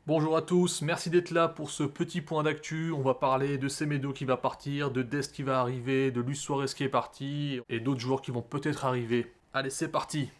Bonjour à tous, merci d'être là pour ce petit point d'actu. On va parler de Semedo qui va partir, de Dest qui va arriver, de Luis Suarez qui est parti et d'autres joueurs qui vont peut-être arriver. Allez, c'est parti.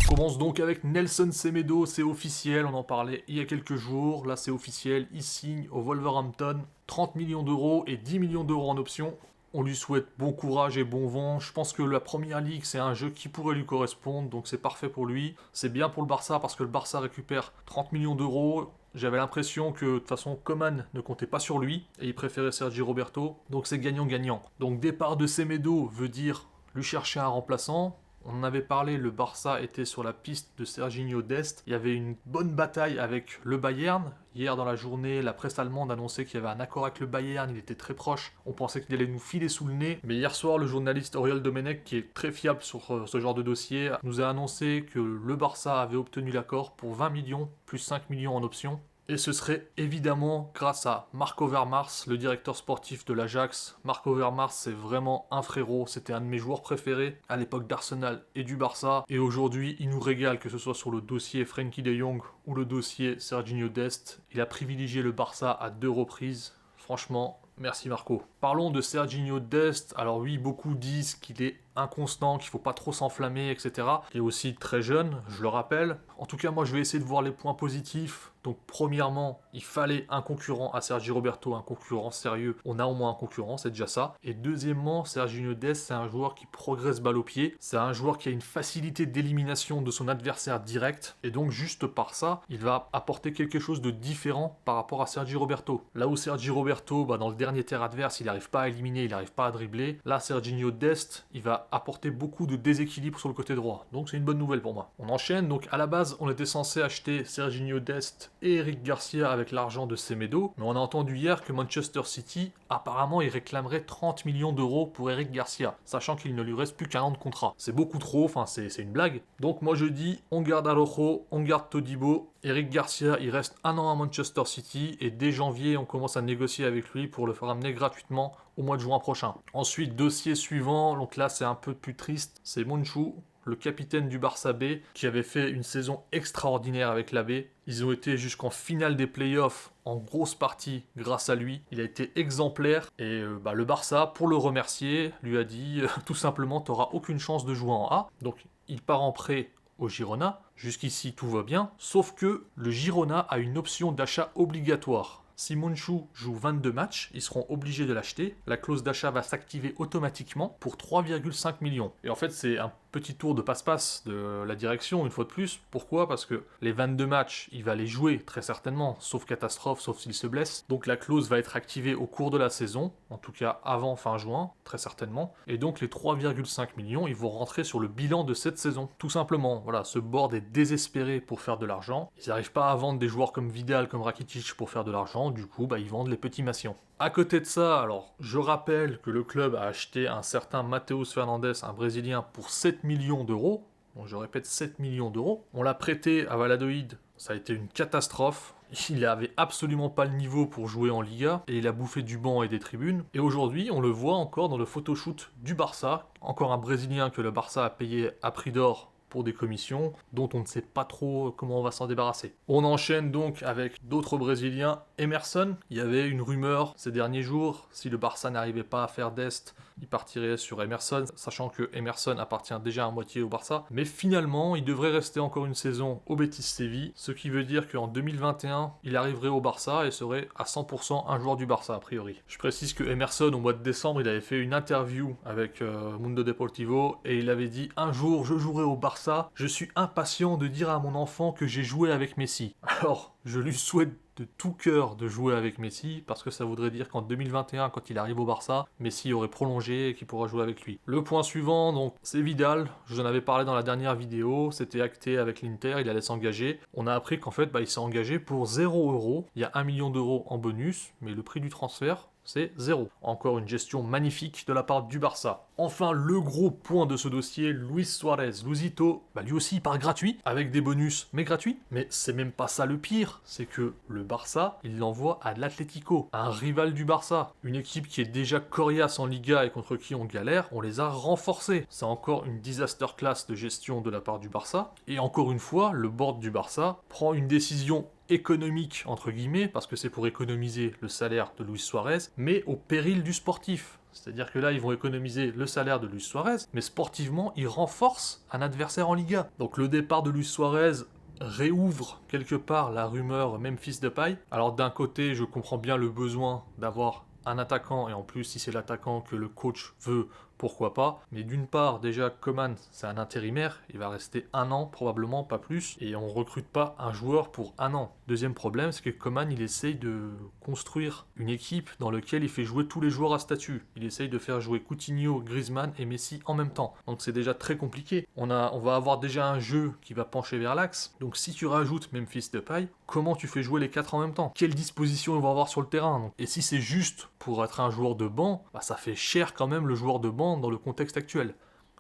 On commence donc avec Nelson Semedo, c'est officiel, on en parlait il y a quelques jours, là c'est officiel, il signe au Wolverhampton 30 millions d'euros et 10 millions d'euros en option. On lui souhaite bon courage et bon vent. Je pense que la première ligue, c'est un jeu qui pourrait lui correspondre, donc c'est parfait pour lui. C'est bien pour le Barça parce que le Barça récupère 30 millions d'euros. J'avais l'impression que de toute façon Coman ne comptait pas sur lui et il préférait Sergi Roberto, donc c'est gagnant-gagnant. Donc départ de Semedo veut dire lui chercher un remplaçant. On en avait parlé, le Barça était sur la piste de Serginho Dest. Il y avait une bonne bataille avec le Bayern. Hier dans la journée, la presse allemande annonçait qu'il y avait un accord avec le Bayern, il était très proche. On pensait qu'il allait nous filer sous le nez. Mais hier soir, le journaliste Auriol Domenech, qui est très fiable sur ce genre de dossier, nous a annoncé que le Barça avait obtenu l'accord pour 20 millions plus 5 millions en option. Et ce serait évidemment grâce à Marco Overmars, le directeur sportif de l'Ajax. Marco Overmars, c'est vraiment un frérot, c'était un de mes joueurs préférés à l'époque d'Arsenal et du Barça. Et aujourd'hui, il nous régale, que ce soit sur le dossier Frenkie de Jong ou le dossier Serginho Dest. Il a privilégié le Barça à 2 reprises. Franchement, merci Marco. Parlons de Serginho Dest. Alors oui, beaucoup disent qu'il est inconstant, qu'il faut pas trop s'enflammer, etc. Il est aussi très jeune, je le rappelle. En tout cas, moi, je vais essayer de voir les points positifs. Donc, premièrement, il fallait un concurrent à Sergi Roberto, un concurrent sérieux. On a au moins un concurrent, c'est déjà ça. Et deuxièmement, Serginho Dest, c'est un joueur qui progresse balle au pied. C'est un joueur qui a une facilité d'élimination de son adversaire direct. Et donc, juste par ça, il va apporter quelque chose de différent par rapport à Sergi Roberto. Là où Sergi Roberto, dans le dernier terre adverse, il n'arrive pas à éliminer, il n'arrive pas à dribbler. Là, Serginho Dest, il va apporter beaucoup de déséquilibre sur le côté droit. Donc, c'est une bonne nouvelle pour moi. On enchaîne. Donc, à la base, on était censé acheter Serginho Dest et Eric Garcia avec l'argent de Semedo, mais on a entendu hier que Manchester City, apparemment, il réclamerait 30 millions d'euros pour Eric Garcia, sachant qu'il ne lui reste plus qu'un an de contrat. C'est beaucoup trop, enfin c'est une blague. Donc moi je dis, on garde Araujo, on garde Todibo, Eric Garcia, il reste un an à Manchester City, et dès janvier, on commence à négocier avec lui pour le faire amener gratuitement au mois de juin prochain. Ensuite, dossier suivant, donc là c'est un peu plus triste, c'est Monchou, le capitaine du Barça B, qui avait fait une saison extraordinaire avec la B. Ils ont été jusqu'en finale des playoffs en grosse partie grâce à lui. Il a été exemplaire et le Barça, pour le remercier, lui a dit tout simplement t'auras aucune chance de jouer en A. Donc il part en prêt au Girona. Jusqu'ici tout va bien, sauf que le Girona a une option d'achat obligatoire. Si Monchou joue 22 matchs, ils seront obligés de l'acheter. La clause d'achat va s'activer automatiquement pour 3,5 millions. Et en fait, c'est un petit tour de passe-passe de la direction, une fois de plus. Pourquoi? Parce que les 22 matchs, il va les jouer très certainement, sauf catastrophe, sauf s'il se blesse. Donc la clause va être activée au cours de la saison, en tout cas avant fin juin, très certainement. Et donc les 3,5 millions, ils vont rentrer sur le bilan de cette saison. Tout simplement, voilà, ce board est désespéré pour faire de l'argent. Ils n'arrivent pas à vendre des joueurs comme Vidal, comme Rakitic pour faire de l'argent, du coup, ils vendent les petits massions. À côté de ça, alors, je rappelle que le club a acheté un certain Matheus Fernandes, un Brésilien, pour 7 millions d'euros. Donc je répète, 7 millions d'euros. On l'a prêté à Valladolid, ça a été une catastrophe. Il n'avait absolument pas le niveau pour jouer en Liga et il a bouffé du banc et des tribunes. Et aujourd'hui, on le voit encore dans le photoshoot du Barça. Encore un Brésilien que le Barça a payé à prix d'or pour des commissions dont on ne sait pas trop comment on va s'en débarrasser. On enchaîne donc avec d'autres Brésiliens. Emerson, il y avait une rumeur ces derniers jours, si le Barça n'arrivait pas à faire d'Est, il partirait sur Emerson, sachant que Emerson appartient déjà à moitié au Barça. Mais finalement, il devrait rester encore une saison au Betis Séville, ce qui veut dire qu'en 2021, il arriverait au Barça et serait à 100% un joueur du Barça a priori. Je précise que Emerson, au mois de décembre, il avait fait une interview avec Mundo Deportivo et il avait dit: un jour, je jouerai au Barça, je suis impatient de dire à mon enfant que j'ai joué avec Messi. Alors, je lui souhaite de tout cœur de jouer avec Messi, parce que ça voudrait dire qu'en 2021, quand il arrive au Barça, Messi aurait prolongé et qu'il pourra jouer avec lui. Le point suivant, donc, c'est Vidal. Je vous en avais parlé dans la dernière vidéo, c'était acté avec l'Inter, il allait s'engager. On a appris qu'en fait, il s'est engagé pour 0 euros. Il y a 1 million d'euros en bonus, mais le prix du transfert, c'est 0. Encore une gestion magnifique de la part du Barça. Enfin, le gros point de ce dossier, Luis Suarez, Luisito, lui aussi il part gratuit, avec des bonus, mais gratuit. Mais c'est même pas ça le pire, c'est que le Barça, il l'envoie à l'Atlético, un rival du Barça. Une équipe qui est déjà coriace en Liga et contre qui on galère, on les a renforcés. C'est encore une disaster class de gestion de la part du Barça. Et encore une fois, le board du Barça prend une décision économique, entre guillemets, parce que c'est pour économiser le salaire de Luis Suarez, mais au péril du sportif. C'est-à-dire que là, ils vont économiser le salaire de Luis Suarez, mais sportivement, ils renforcent un adversaire en Liga. Donc le départ de Luis Suarez réouvre quelque part la rumeur Memphis Depay. Alors d'un côté, je comprends bien le besoin d'avoir un attaquant, et en plus, si c'est l'attaquant que le coach veut, pourquoi pas. Mais d'une part, déjà, Coman, c'est un intérimaire, il va rester 1 an, probablement, pas plus, et on recrute pas un joueur pour 1 an. Deuxième problème, c'est que Coman, il essaye de construire une équipe dans laquelle il fait jouer tous les joueurs à statut. Il essaye de faire jouer Coutinho, Griezmann et Messi en même temps. Donc c'est déjà très compliqué. On va avoir déjà un jeu qui va pencher vers l'axe. Donc si tu rajoutes Memphis Depay, comment tu fais jouer les 4 en même temps? Quelle disposition ils vont avoir sur le terrain? Et si c'est juste pour être un joueur de banc, ça fait cher quand même le joueur de banc dans le contexte actuel.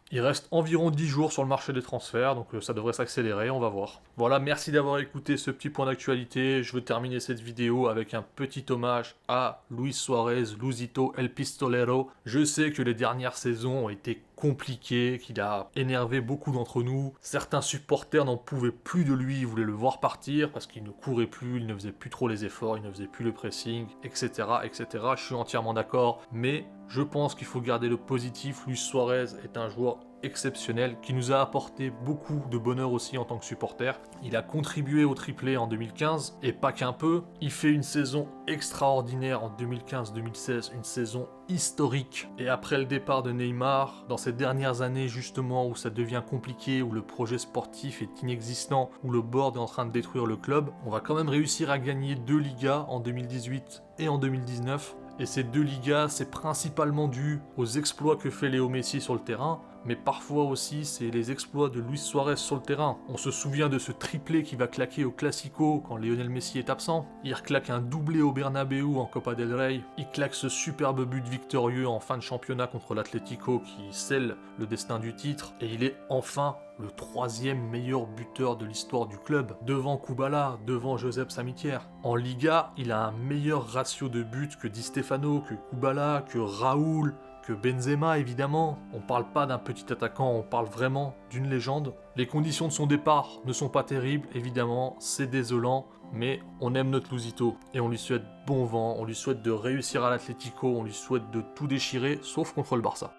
Il reste environ 10 jours sur le marché des transferts, donc ça devrait s'accélérer, on va voir. Voilà, merci d'avoir écouté ce petit point d'actualité. Je veux terminer cette vidéo avec un petit hommage à Luis Suarez, Luisito El Pistolero. Je sais que les dernières saisons ont été compliquées, qu'il a énervé beaucoup d'entre nous. Certains supporters n'en pouvaient plus de lui, ils voulaient le voir partir parce qu'il ne courait plus, il ne faisait plus trop les efforts, il ne faisait plus le pressing, etc. etc. Je suis entièrement d'accord, mais je pense qu'il faut garder le positif. Luis Suarez est un joueur exceptionnel qui nous a apporté beaucoup de bonheur aussi en tant que supporter. Il a contribué au triplé en 2015 et pas qu'un peu. Il fait une saison extraordinaire en 2015-2016, une saison historique. Et après le départ de Neymar, dans ces dernières années justement où ça devient compliqué, où le projet sportif est inexistant, où le board est en train de détruire le club, on va quand même réussir à gagner 2 Ligas en 2018 et en 2019. Et ces 2 Ligas, c'est principalement dû aux exploits que fait Léo Messi sur le terrain, mais parfois aussi c'est les exploits de Luis Suarez sur le terrain. On se souvient de ce triplé qui va claquer au Classico quand Lionel Messi est absent. Il reclaque un doublé au Bernabéu en Copa del Rey. Il claque ce superbe but victorieux en fin de championnat contre l'Atlético qui scelle le destin du titre. Et il est enfin le 3e meilleur buteur de l'histoire du club, devant Kubala, devant Josep Samitier. En Liga, il a un meilleur ratio de buts que Di Stefano, que Kubala, que Raoul, que Benzema évidemment. On parle pas d'un petit attaquant, on parle vraiment d'une légende. Les conditions de son départ ne sont pas terribles, évidemment, c'est désolant, mais on aime notre Luisito et on lui souhaite bon vent, on lui souhaite de réussir à l'Atlético, on lui souhaite de tout déchirer, sauf contre le Barça.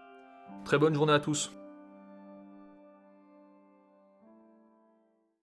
Très bonne journée à tous.